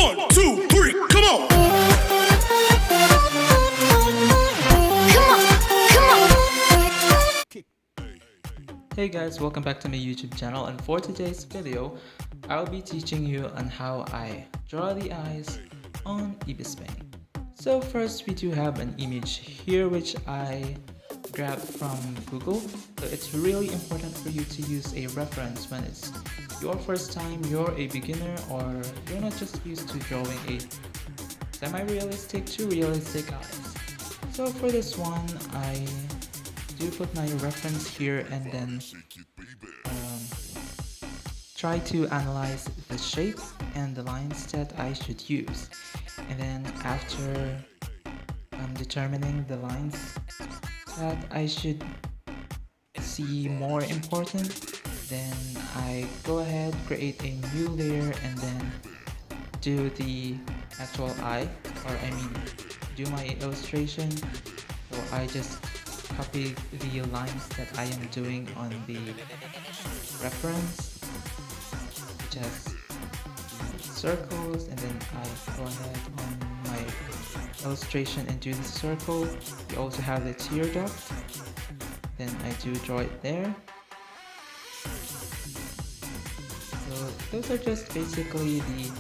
1, 2, 3, come on! Hey guys, welcome back to my YouTube channel, and for today's video, I'll be teaching you on how I draw the eyes on Ibispaintx. So first, we do have an image here which I grabbed from Google. So it's really important for you to use a reference when it's your first time, you're a beginner, or you're not just used to drawing a semi-realistic to realistic eyes. So for this one, I do put my reference here and then try to analyze the shape and the lines that I should use. And then after determining the lines that I should see more important, then I go ahead, create a new layer, and then do the actual eye, or I mean do my illustration. So I just copy the lines that I am doing on the reference, which has the circles, and then I go ahead on my illustration and do the circle. We also have the teardrop, then I do draw it there. So those are just basically the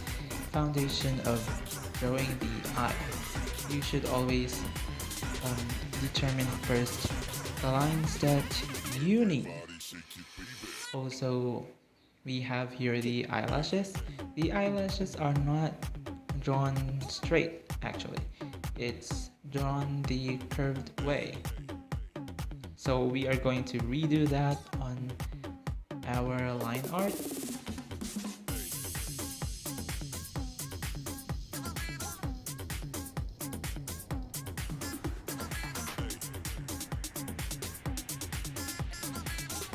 foundation of drawing the eye. You should always determine first the lines that you need. Also, we have here the eyelashes. The eyelashes are not drawn straight, actually. It's drawn the curved way. So we are going to redo that on our line art.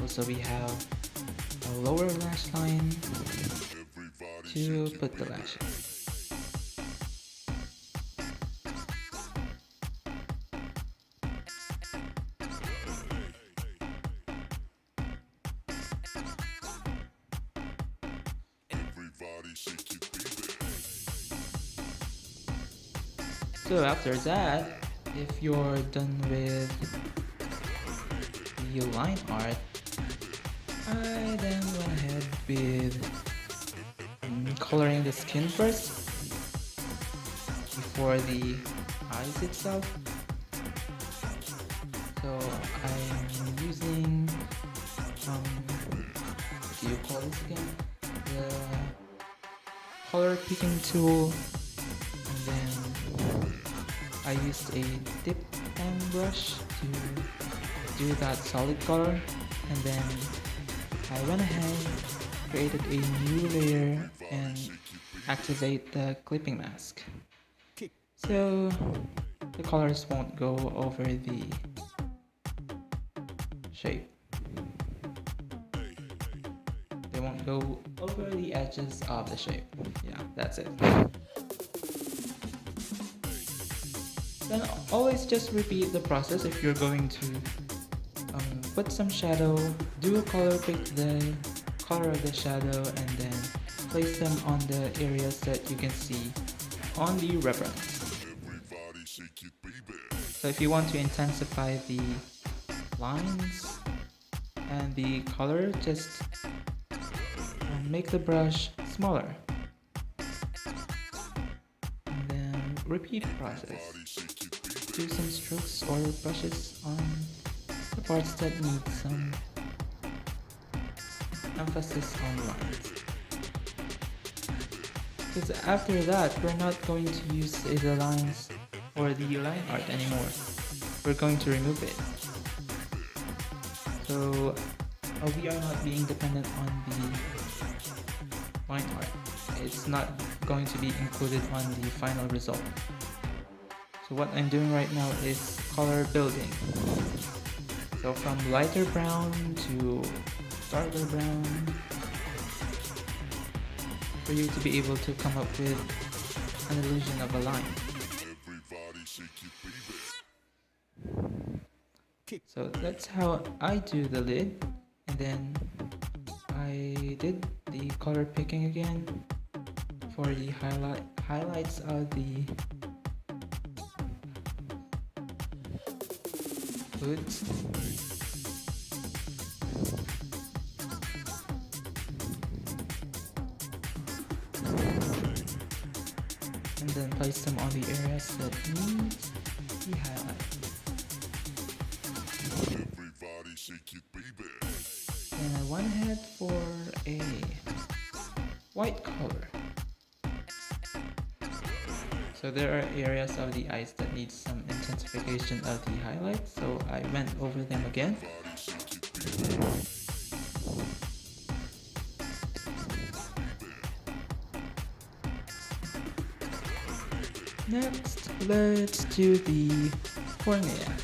Also, we have a lower lash line to put the lashes. So after that, if you're done with the line art, I then went ahead with coloring the skin first before the eyes itself. So I'm using what do you call this again? The color picking tool, and then I used a dip pen brush to do that solid color, and then I went ahead, created a new layer, and activate the clipping mask. So the colors won't go over the shape. They won't go over the edges of the shape. Yeah, that's it. Then always just repeat the process if you're going to put some shadow, do a color pick the color of the shadow, and then place them on the areas that you can see on the reference. So if you want to intensify the lines and the color, just make the brush smaller. And then repeat the process. Do some strokes or brushes on the parts that need some emphasis on lines. Because after that, we're not going to use the lines or the line art anymore. We're going to remove it. So we are not being dependent on the line art. It's not going to be included on the final result. So what I'm doing right now is color building. So from lighter brown to darker brown, for you to be able to come up with an illusion of a line. So that's how I do the lid, and then I did the color picking again for the highlights of the hoods. And then place them on the areas that need the highlight. Everybody shake it, baby. And I went ahead for a white color. So there are areas of the eyes that need some intensification of the highlights, so I went over them again. Next, let's do the cornea.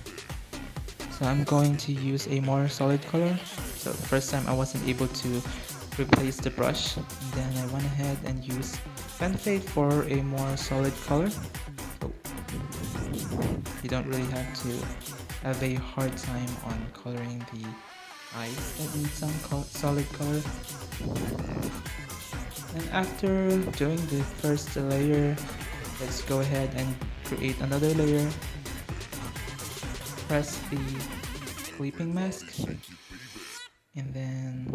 So I'm going to use a more solid color. So the first time I wasn't able to replace the brush, and then I went ahead and used pen fade for a more solid color. So you don't really have to have a hard time on coloring the eyes that need some solid color. And after doing the first layer, let's go ahead and create another layer. Press the clipping mask and then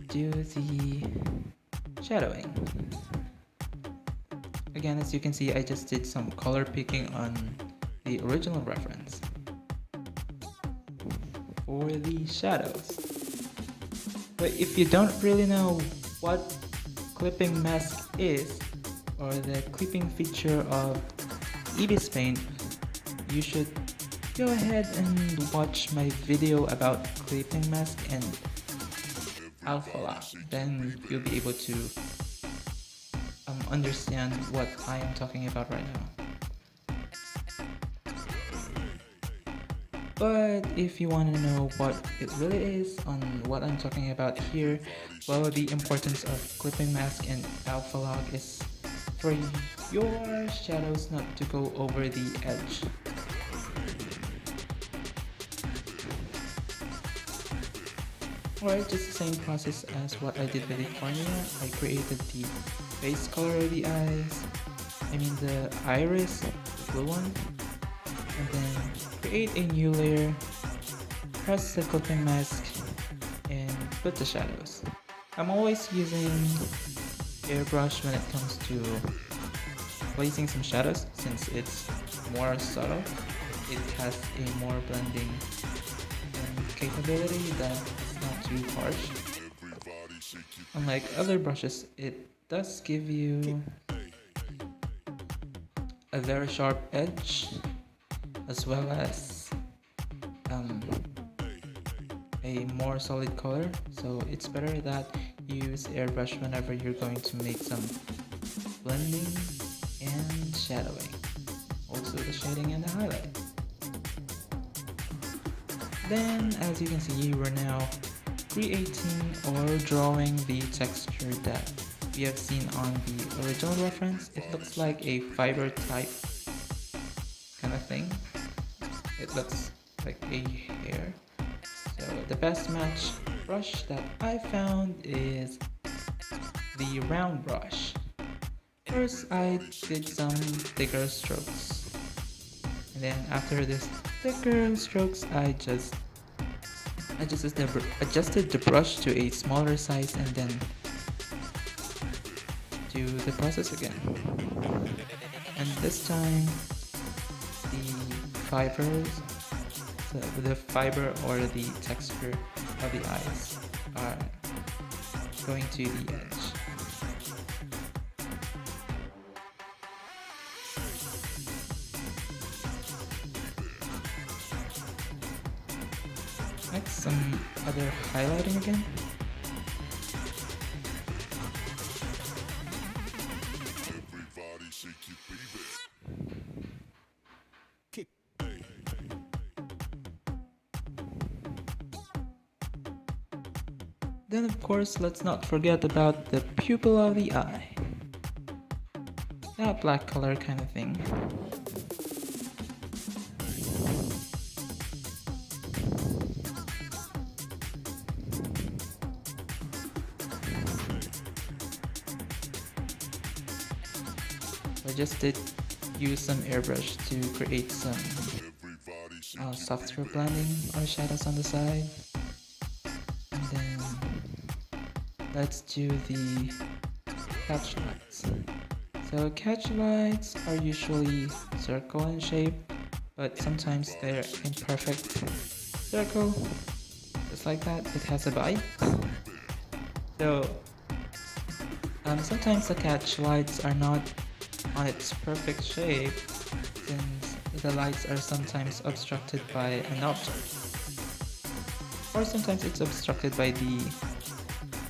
do the shadowing. Again, as you can see, I just did some color picking on the original reference for the shadows. But if you don't really know what clipping mask is, or the clipping feature of Ibispaintx, you should go ahead and watch my video about clipping mask and alpha lock. Then you'll be able to understand what I am talking about right now. But if you want to know what it really is on what I'm talking about here, well, the importance of clipping mask and alpha lock is for your shadows not to go over the edge. Alright, just the same process as what I did with the cornea. I created the base color of the eyes, the iris, the blue one, and then create a new layer, press the clipping mask, and put the shadows. I'm always using airbrush when it comes to placing some shadows, since it's more subtle. It has a more blending capability that is not too harsh. Unlike other brushes, it does give you a very sharp edge, as well as a more solid color. So it's better that you use airbrush whenever you're going to make some blending and shadowing, also the shading and the highlight. Then, as you can see, we're now creating or drawing the texture that we have seen on the original reference. It looks like a fiber type kind of thing. It looks like a hair. So the best match brush that I found is the round brush. First, I did some thicker strokes, and then after this thicker strokes, I just adjusted the brush to a smaller size, and then do the process again. And this time, the fiber or the texture of the eyes are going to the edge. Next, some other highlighting again. Everybody shake it, baby. Then of course, let's not forget about the pupil of the eye. That black color kind of thing. I just did use some airbrush to create some Everybody shake softer blending or shadows on the side. And then let's do the catch lights. So catch lights are usually circle in shape, but sometimes they're imperfect circle, just like that. It has a bite. So sometimes the catch lights are not on its perfect shape, since the lights are sometimes obstructed by an object, or sometimes it's obstructed by the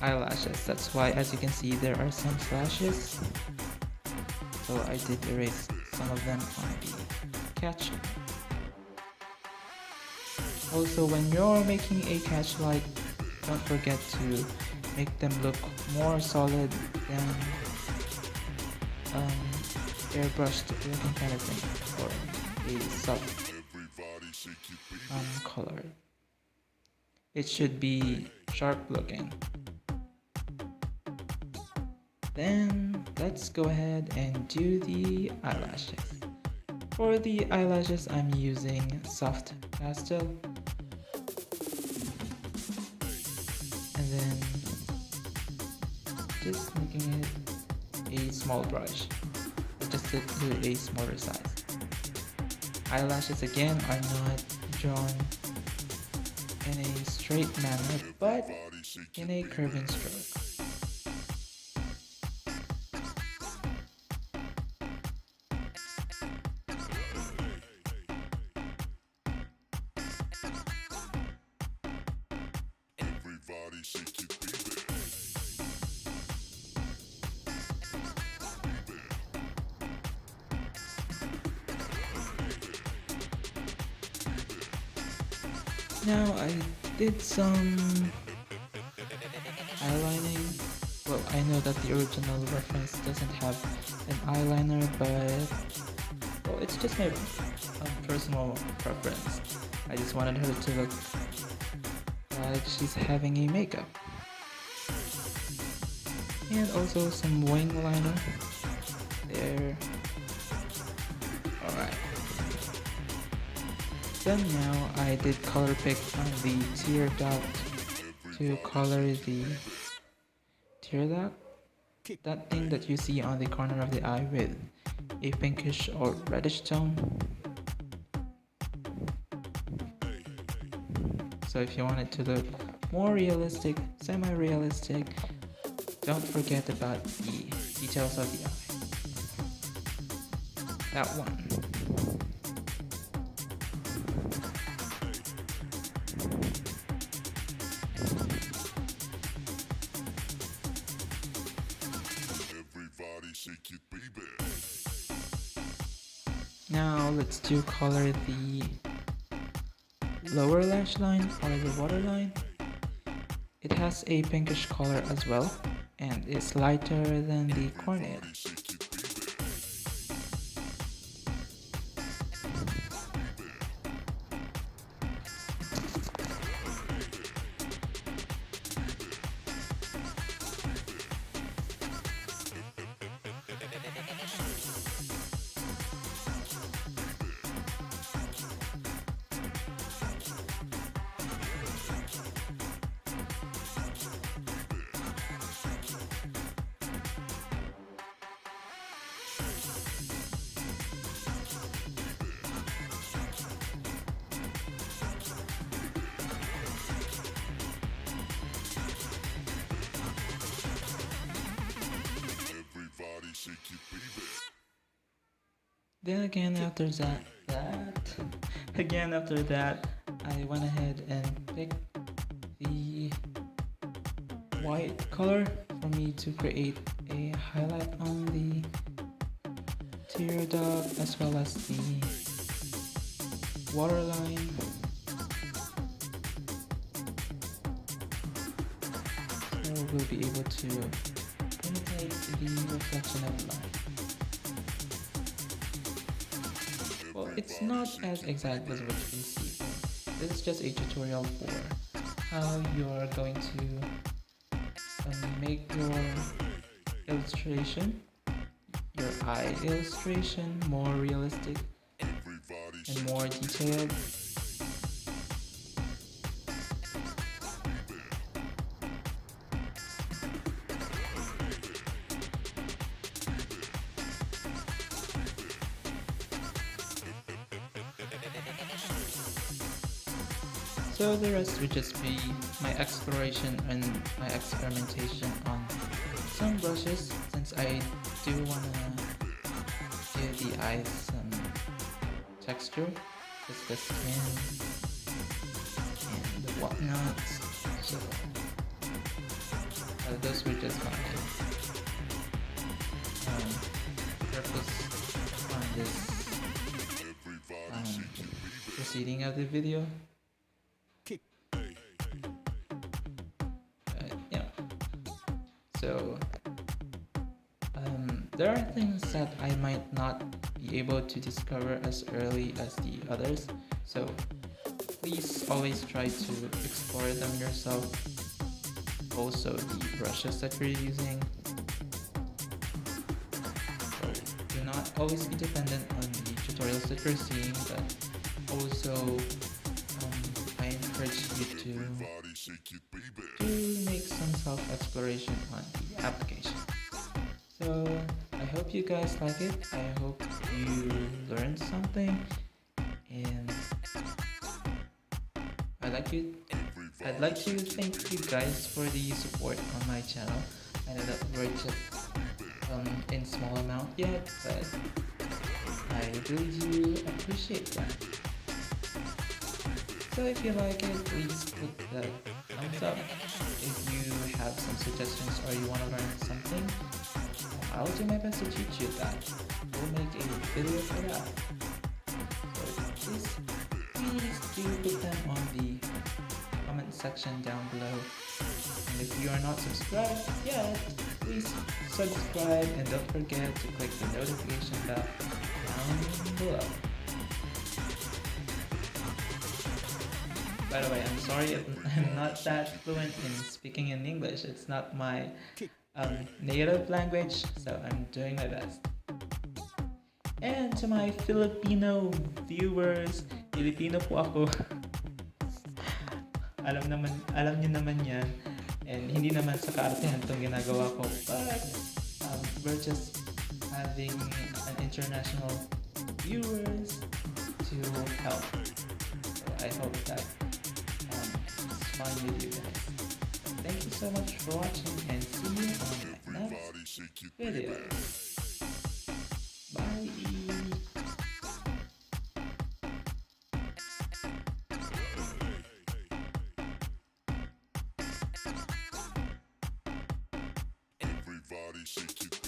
eyelashes. That's why, as you can see, there are some flashes. So I did erase some of them on the catch. Also, when you're making a catch light, don't forget to make them look more solid than airbrushed looking kind of thing, or a soft color. It should be sharp looking. Then let's go ahead and do the eyelashes. For the eyelashes, I'm using soft pastel, and then just making it a small brush, adjusted to a smaller size. Eyelashes again are not drawn in a straight manner, but in a curving stroke. Everybody shake it, baby. Now I did some eyelining. Well, I know that the original reference doesn't have an eyeliner, but well, it's just my personal preference. I just wanted her to look like she's having a makeup. And also some wing liner there. Alright. Then now I did color pick on the tear duct to color the tear duct, that thing that you see on the corner of the eye with a pinkish or reddish tone. So if you want it to look more realistic, semi-realistic, don't forget about the details of the eye. That one. Everybody shake it, baby. Now let's do color the lower lash line or the waterline. It has a pinkish color as well, and is lighter than the cornea. Then again after that, I went ahead and picked the white color for me to create a highlight on the tear duct as well as the waterline. So we'll be able to imitate the reflection of light. Well, it's not as exact as what you can see. This is just a tutorial for how you're going to make your illustration your eye illustration more realistic Everybody and shake more it, detailed. So the rest would just be my exploration and my experimentation on some brushes, since I do wanna give the eyes some texture, just the skin and the whatnot. So those were just my purpose on this everybody shake it, baby. proceeding of the video. Yeah. So there are things that I might not be able to discover as early as the others. So please always try to explore them yourself. Also the brushes that you're using. So do not always be dependent on the tutorials that you're seeing, but also I encourage you Everybody shake it, baby. to make some self-exploration on the application. So I hope you guys like it. I hope you learned something, and I'd like to thank you guys for the support on my channel. I know that we're just in small amount yet, but I really do appreciate that. So if you like it, please put the thumbs up. If you have some suggestions or you want to learn something, I'll do my best to teach you that. We'll make a video for that. So please do put them on the comment section down below. And if you are not subscribed yet, please subscribe and don't forget to click the notification bell down below. By the way, I'm sorry I'm not that fluent in speaking in English. It's not my native language, so I'm doing my best. And to my Filipino viewers, Filipino po ako. alam niyo naman yan. And hindi naman sa kaartehan itong ginagawa ko. But we're just having an international viewers to help. So I hope that it's fine with you guys. Thank you so much for watching, and see you on my next Everybody shake it, video. baby. Bye. Everybody shake it,